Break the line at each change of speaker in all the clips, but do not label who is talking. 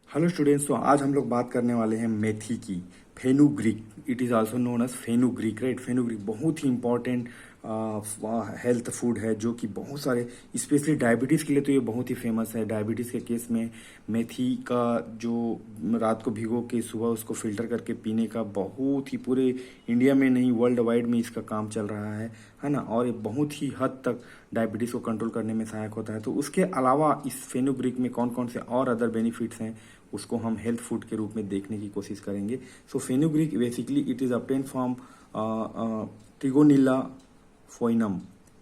Hello students. तो आज हम लोग बात करने वाले हैं मेथी की। Fenugreek, it is also known as fenugreek, right. Fenugreek बहुत ही इंपॉर्टेंट हेल्थ फूड है, जो कि बहुत सारे स्पेशली डायबिटीज़ के लिए तो ये बहुत ही फेमस है। डायबिटीज़ के केस में मेथी का जो रात को भिगो के सुबह उसको फिल्टर करके पीने का बहुत ही पूरे इंडिया में नहीं वर्ल्ड वाइड में इसका काम चल रहा है ना। और ये बहुत ही हद तक डायबिटीज़ को कंट्रोल करने में सहायक होता है। तो उसके अलावा इस फेनुग्रीक में कौन कौन से और अदर बेनिफिट्स हैं उसको हम हेल्थ फूड के रूप में देखने की कोशिश करेंगे। So fenugreek basically it is obtained from Trigonella foenum,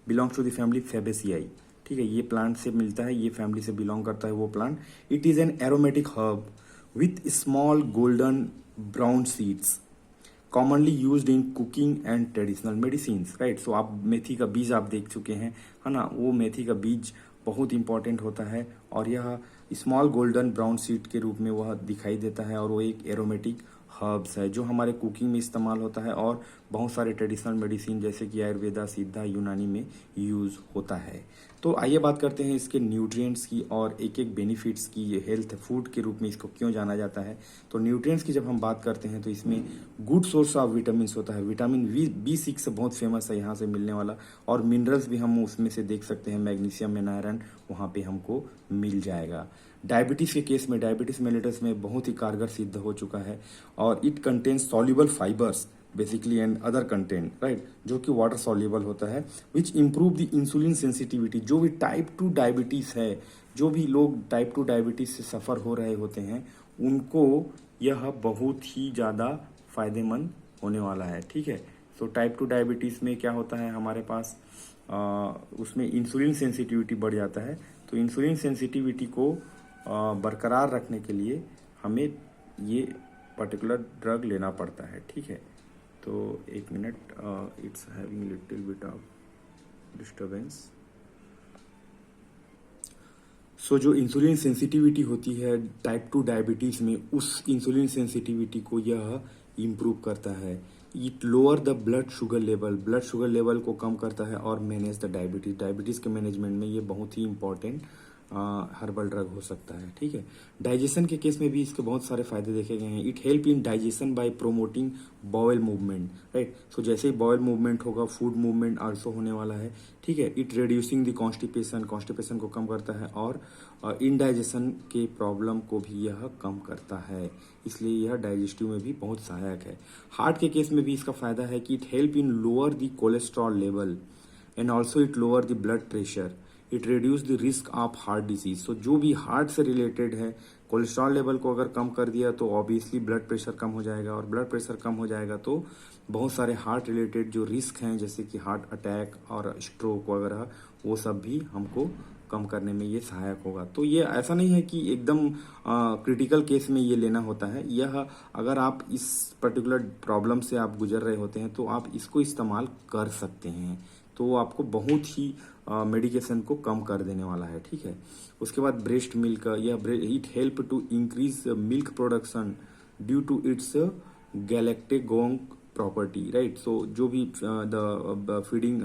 belongs to the family Fabaceae. ठीक है, ये प्लांट से मिलता है, ये फैमिली से बिलोंग करता है वो plant. It is an aromatic herb with small golden brown seeds commonly used in cooking and traditional medicine, right. So आप मेथी का बीज आप देख चुके हैं, है ना। वो मेथी का बीज बहुत इंपॉर्टेंट होता है और यह स्मॉल गोल्डन ब्राउन सीड के रूप में वह दिखाई देता है और वो एक एरोमेटिक हर्ब्स है जो हमारे कुकिंग में इस्तेमाल होता है और बहुत सारे ट्रेडिशनल मेडिसिन जैसे कि आयुर्वेदा, सिद्धा, यूनानी में यूज होता है। तो आइए बात करते हैं इसके न्यूट्रिएंट्स की और एक एक बेनिफिट्स की। ये हेल्थ फूड के रूप में इसको क्यों जाना जाता है। तो न्यूट्रिएंट्स की जब हम बात करते हैं तो इसमें गुड सोर्स ऑफ विटामिन होता है। विटामिन B6 बहुत फेमस है यहाँ से मिलने वाला, और मिनरल्स भी हम उसमें से देख सकते हैं, मैग्नीशियम एंड आयरन वहाँ पे हमको मिल जाएगा। डायबिटीज़ के केस में, डायबिटीज़ मेलिटस में बहुत ही कारगर सिद्ध हो चुका है। और it contains soluble fibres basically and other content, right, जो कि वाटर सॉल्युबल होता है, विच इम्प्रूव द इंसुलिन सेंसिटिविटी। जो भी टाइप 2 डायबिटीज़ है, जो भी लोग टाइप 2 डायबिटीज़ से सफ़र हो रहे होते हैं, उनको यह बहुत ही ज़्यादा फायदेमंद होने वाला है। ठीक है, तो टाइप 2 डायबिटीज़ में क्या होता है हमारे पास, उसमें इंसुलिन सेंसिटिविटी बढ़ जाता है। तो इंसुलिन सेंसिटिविटी को बरकरार रखने के लिए हमें ये पर्टिकुलर ड्रग लेना पड़ता है। ठीक है, तो एक minute, it's having little bit of disturbance. So जो इंसुलिन सेंसिटिविटी होती है टाइप 2 डायबिटीज़ में, उस इंसुलिन सेंसिटिविटी को यह इम्प्रूव करता है। It lower the blood sugar level को कम करता है और मैनेज द डायबिटीज़ के मैनेजमेंट में ये बहुत ही इंपॉर्टेंट हर्बल ड्रग हो सकता है। ठीक है, डाइजेशन के केस में भी इसके बहुत सारे फायदे देखे गए हैं। It help in digestion by promoting bowel movement, right. So जैसे ही बॉयल मूवमेंट होगा, फूड मूवमेंट आल्सो होने वाला है। ठीक है, इट रिड्यूसिंग द कॉन्स्टिपेशन को कम करता है और इनडाइजेशन के प्रॉब्लम को भी यह कम करता है, इसलिए यह डाइजेस्टिव में भी बहुत सहायक है। हार्ट के केस में भी इसका फायदा है कि it help in lower the cholesterol level and also it lower the blood pressure. It reduce the risk of heart disease. So जो भी हार्ट से रिलेटेड है, कोलेस्ट्रॉल लेवल को अगर कम कर दिया तो ऑब्वियसली ब्लड प्रेशर कम हो जाएगा, और ब्लड प्रेशर कम हो जाएगा तो बहुत सारे हार्ट रिलेटेड जो रिस्क हैं जैसे कि हार्ट अटैक और स्ट्रोक वगैरह, वो सब भी हमको कम करने में ये सहायक होगा। तो ये ऐसा नहीं है कि एकदम क्रिटिकल केस में ये लेना होता है। यह अगर आप इस पर्टिकुलर प्रॉब्लम से आप गुजर रहे होते हैं तो आप इसको इस्तेमाल कर सकते हैं, तो वो आपको बहुत ही मेडिकेशन को कम कर देने वाला है। ठीक है, उसके बाद ब्रेस्ट मिल्क, यह it help to increase milk production due to its galactagogue property, right. So जो भी द फीडिंग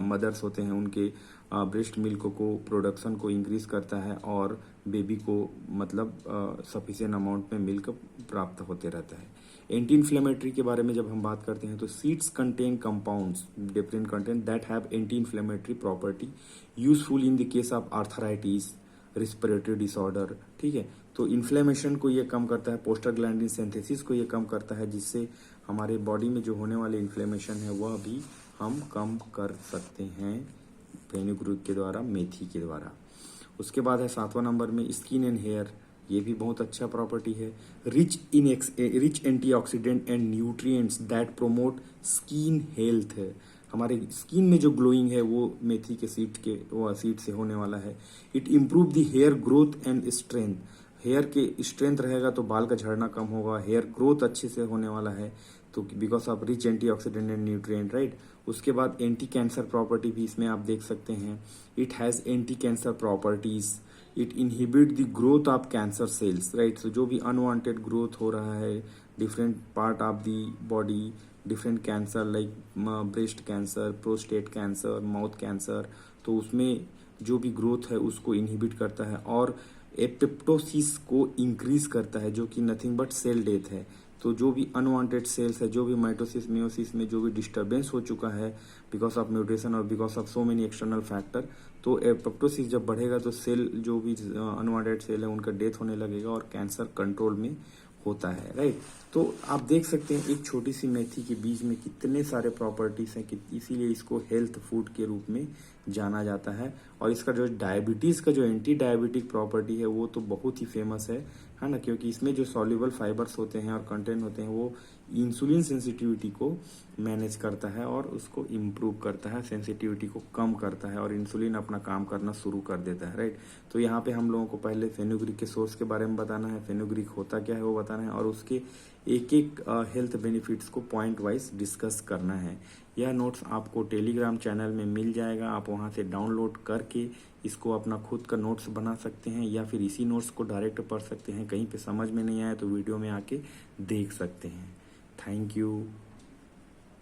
मदर्स होते हैं उनके ब्रेस्ट मिल्क को प्रोडक्शन को इंक्रीज करता है और बेबी को मतलब सफिशिएंट अमाउंट में मिल्क प्राप्त होते रहता है। एंटी इन्फ्लेमेटरी के बारे में जब हम बात करते हैं तो seeds contain compounds different content that have anti inflammatory property useful in the case of arthritis, respiratory disorder. ठीक है, तो इन्फ्लेमेशन को ये कम करता है, पोस्टाग्लैंडिन सिंथेसिस को ये कम करता है, जिससे हमारे बॉडी में जो होने वाले इन्फ्लेमेशन है वह भी हम कम कर सकते हैं फेनुग्रीक के द्वारा, मेथी के द्वारा। उसके बाद है 7वां नंबर में स्किन एंड हेयर। ये भी बहुत अच्छा प्रॉपर्टी है। Rich antioxidant and nutrients that promote skin health है। हमारे स्किन में जो ग्लोइंग है वो मेथी के सीड से होने वाला है। It improve the hair growth and strength. Hair के स्ट्रेंथ रहेगा तो बाल का झड़ना कम होगा, हेयर ग्रोथ अच्छे से होने वाला है, तो because of rich antioxidant and nutrient, right. उसके बाद एंटी कैंसर प्रॉपर्टी भी इसमें आप देख सकते हैं। It has anti cancer properties. It inhibit the growth of cancer cells, right. So जो भी अनवांटेड ग्रोथ हो रहा है different part of the body, different cancer like breast cancer, prostate cancer, mouth cancer, तो उसमें जो भी ग्रोथ है उसको इनहिबिट करता है और एपोप्टोसिस को इंक्रीज करता है, जो कि नथिंग बट सेल डेथ है। तो जो भी अनवांटेड सेल्स है, जो भी माइटोसिस मियोसिस में जो भी डिस्टर्बेंस हो चुका है बिकॉज ऑफ म्यूटेशन और because of so many external factor, तो एपोप्टोसिस जब बढ़ेगा तो सेल जो भी अनवांटेड सेल है उनका डेथ होने लगेगा और कैंसर कंट्रोल में होता है, राइट। तो आप देख सकते हैं एक छोटी सी मेथी के बीज में कितने सारे प्रॉपर्टीज हैं कि इसीलिए इसको हेल्थ फूड के रूप में जाना जाता है। और इसका जो डायबिटीज का जो एंटी डायबिटिक प्रॉपर्टी है वो तो बहुत ही फेमस है ना, क्योंकि इसमें जो सॉल्युबल फाइबर्स होते हैं और कंटेंट होते हैं वो इंसुलिन सेंसिटिविटी को मैनेज करता है और उसको इम्प्रूव करता है, सेंसिटिविटी को कम करता है और इंसुलिन अपना काम करना शुरू कर देता है, राइट। तो यहाँ पे हम लोगों को पहले फेनुग्रीक के सोर्स के बारे में बताना है, फेनुग्रीक होता क्या है वो बताना है, और उसके एक एक हेल्थ बेनिफिट्स को पॉइंट वाइज डिस्कस करना है। यह नोट्स आपको टेलीग्राम चैनल में मिल जाएगा, आप वहाँ से डाउनलोड करके इसको अपना खुद का नोट्स बना सकते हैं या फिर इसी नोट्स को डायरेक्ट पढ़ सकते हैं। कहीं पे समझ में नहीं आया तो वीडियो में आके देख सकते हैं। Thank you.